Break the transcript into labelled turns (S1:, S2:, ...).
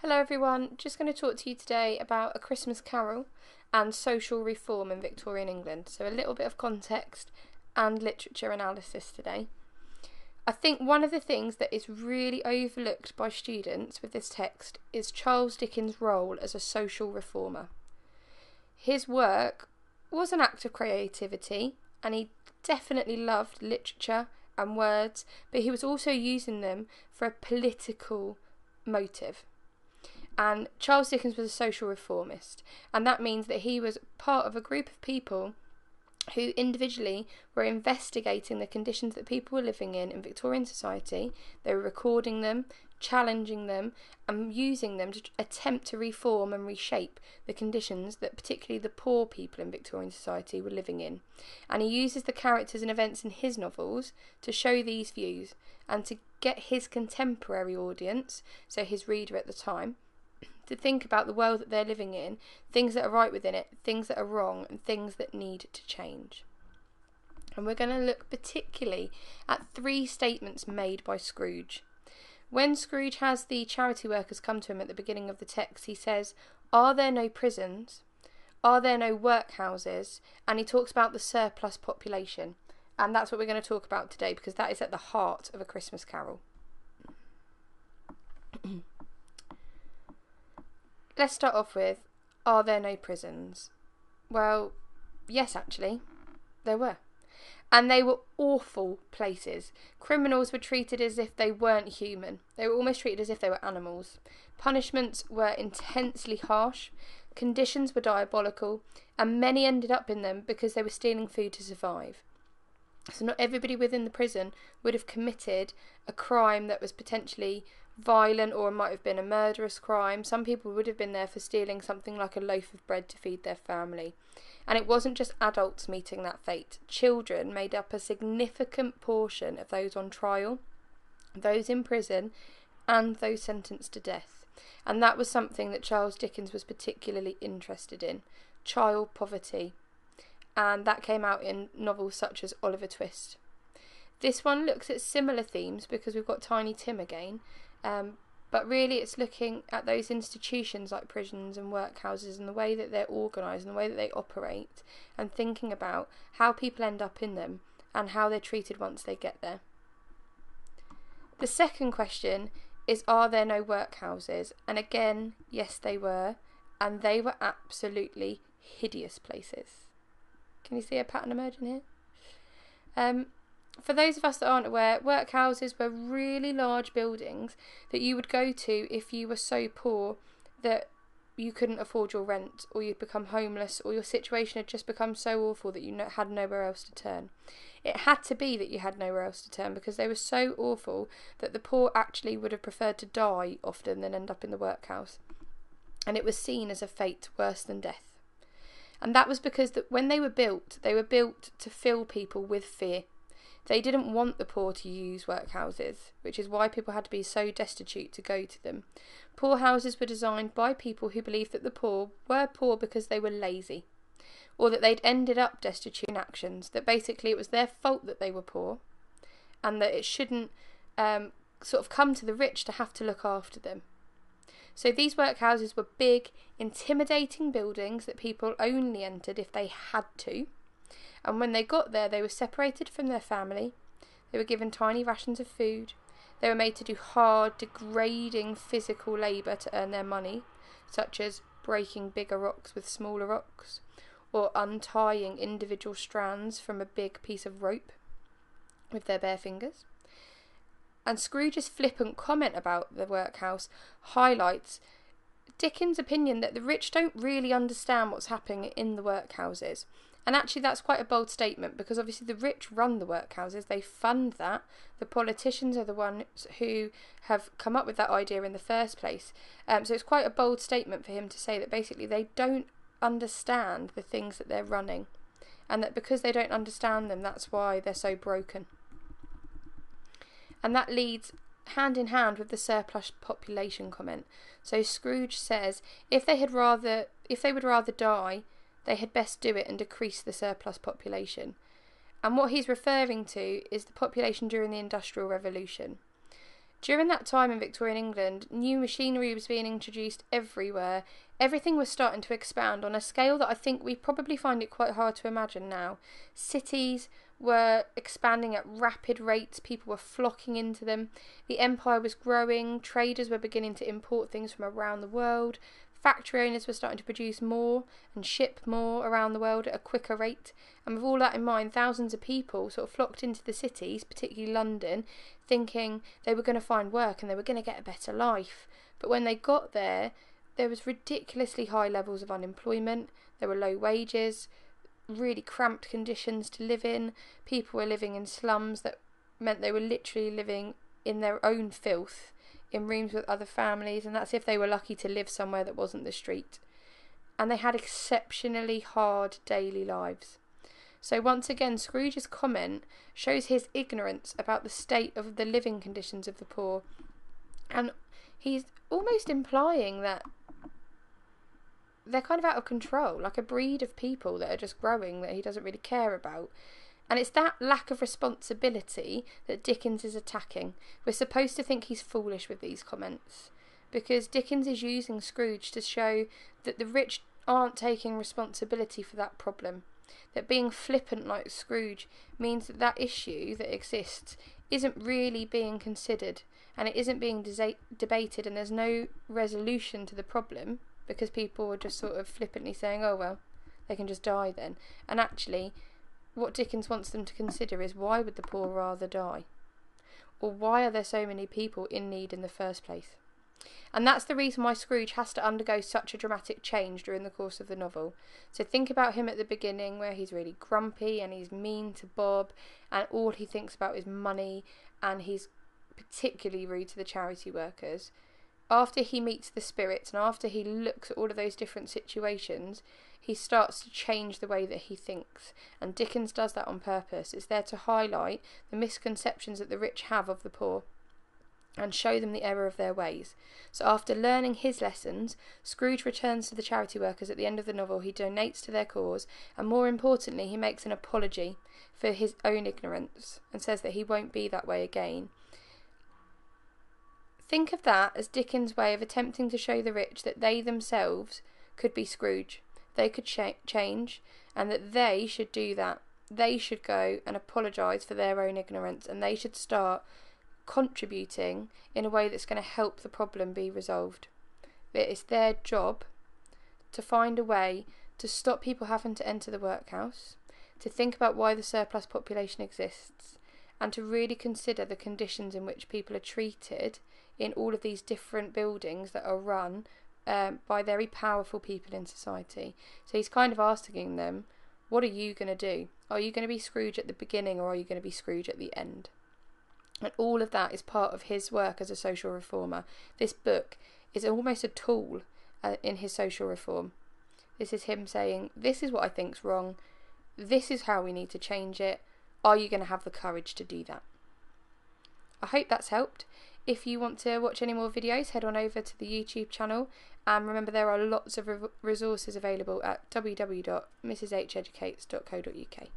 S1: Hello everyone, just going to talk to you today about A Christmas Carol and social reform in Victorian England. So a little bit of context and literature analysis today. I think one of the things that is really overlooked by students with this text is Charles Dickens' role as a social reformer. His work was an act of creativity and he definitely loved literature and words, but he was also using them for a political motive. And Charles Dickens was a social reformist, and that means that he was part of a group of people who individually were investigating the conditions that people were living in Victorian society. They were recording them, challenging them, and using them to attempt to reform and reshape the conditions that particularly the poor people in Victorian society were living in. And he uses the characters and events in his novels to show these views and to get his contemporary audience, so his reader at the time, to think about the world that they're living in, things that are right within it, things that are wrong, and things that need to change. And we're going to look particularly at three statements made by Scrooge. When Scrooge has the charity workers come to him at the beginning of the text, he says, "Are there no prisons? Are there no workhouses?" And he talks about the surplus population. And that's what we're going to talk about today, because that is at the heart of A Christmas Carol. Let's start off with, are there no prisons? Well, yes, actually, there were. And they were awful places. Criminals were treated as if they weren't human. They were almost treated as if they were animals. Punishments were intensely harsh. Conditions were diabolical. And many ended up in them because they were stealing food to survive. So not everybody within the prison would have committed a crime that was potentially violent, or it might have been a murderous crime. Some people would have been there for stealing something like a loaf of bread to feed their family. And it wasn't just adults meeting that fate. Children made up a significant portion of those on trial, those in prison, and those sentenced to death. And that was something that Charles Dickens was particularly interested in, child poverty. And that came out in novels such as Oliver Twist. This one looks at similar themes because we've got Tiny Tim again, but really it's looking at those institutions like prisons and workhouses and the way that they're organised and the way that they operate, and thinking about how people end up in them and how they're treated once they get there. The second question is, are there no workhouses? And again, yes they were, and they were absolutely hideous places. Can you see a pattern emerging here? For those of us that aren't aware, workhouses were really large buildings that you would go to if you were so poor that you couldn't afford your rent, or you'd become homeless, or your situation had just become so awful that you had nowhere else to turn. It had to be that you had nowhere else to turn because they were so awful that the poor actually would have preferred to die often than end up in the workhouse. And it was seen as a fate worse than death. And that was because that when they were built to fill people with fear. They didn't want the poor to use workhouses, which is why people had to be so destitute to go to them. Poor houses were designed by people who believed that the poor were poor because they were lazy, or that they'd ended up destitute in actions, that basically it was their fault that they were poor, and that it shouldn't sort of come to the rich to have to look after them. So these workhouses were big, intimidating buildings that people only entered if they had to. And when they got there, they were separated from their family, they were given tiny rations of food, they were made to do hard, degrading physical labour to earn their money, such as breaking bigger rocks with smaller rocks, or untying individual strands from a big piece of rope with their bare fingers. And Scrooge's flippant comment about the workhouse highlights Dickens' opinion that the rich don't really understand what's happening in the workhouses. And actually that's quite a bold statement, because obviously the rich run the workhouses, they fund that. The politicians are the ones who have come up with that idea in the first place. So it's quite a bold statement for him to say that basically they don't understand the things that they're running, and that because they don't understand them, that's why they're so broken. And that leads hand in hand with the surplus population comment. So Scrooge says if they would rather die, they had best do it and decrease the surplus population. And what he's referring to is the population during the Industrial Revolution. During that time in Victorian England, new machinery was being introduced everywhere. Everything was starting to expand on a scale that I think we probably find it quite hard to imagine now. Cities were expanding at rapid rates, people were flocking into them, the empire was growing, traders were beginning to import things from around the world, factory owners were starting to produce more and ship more around the world at a quicker rate, and with all that in mind, thousands of people sort of flocked into the cities, particularly London, thinking they were going to find work and they were going to get a better life. But when they got there was ridiculously high levels of unemployment, there were low wages, really cramped conditions to live in, people were living in slums that meant they were literally living in their own filth, in rooms with other families, and that's if they were lucky to live somewhere that wasn't the street. And they had exceptionally hard daily lives. So once again, Scrooge's comment shows his ignorance about the state of the living conditions of the poor. And he's almost implying that they're kind of out of control, like a breed of people that are just growing that he doesn't really care about. And it's that lack of responsibility that Dickens is attacking. We're supposed to think he's foolish with these comments, because Dickens is using Scrooge to show that the rich aren't taking responsibility for that problem. That being flippant like Scrooge means that that issue that exists isn't really being considered, and it isn't being debated, and there's no resolution to the problem, because people are just sort of flippantly saying, oh well, they can just die then. And actually, what Dickens wants them to consider is, why would the poor rather die? Or why are there so many people in need in the first place? And that's the reason why Scrooge has to undergo such a dramatic change during the course of the novel. So think about him at the beginning, where he's really grumpy and he's mean to Bob, and all he thinks about is money, and he's particularly rude to the charity workers. After he meets the spirits and after he looks at all of those different situations, he starts to change the way that he thinks. And Dickens does that on purpose. It's there to highlight the misconceptions that the rich have of the poor and show them the error of their ways. So after learning his lessons, Scrooge returns to the charity workers at the end of the novel. He donates to their cause, and more importantly, he makes an apology for his own ignorance and says that he won't be that way again. Think of that as Dickens' way of attempting to show the rich that they themselves could be Scrooge. They could change, and that they should do that. They should go and apologise for their own ignorance, and they should start contributing in a way that's going to help the problem be resolved. It's their job to find a way to stop people having to enter the workhouse, to think about why the surplus population exists, and to really consider the conditions in which people are treated in all of these different buildings that are run by very powerful people in society. So he's kind of asking them, what are you going to do? Are you going to be Scrooge at the beginning, or are you going to be Scrooge at the end? And all of that is part of his work as a social reformer. This book is almost a tool in his social reform. This is him saying, this is what I think's wrong. This is how we need to change it. Are you going to have the courage to do that? I hope that's helped. If you want to watch any more videos, head on over to the YouTube channel. And remember, there are lots of resources available at www.mrseducates.co.uk.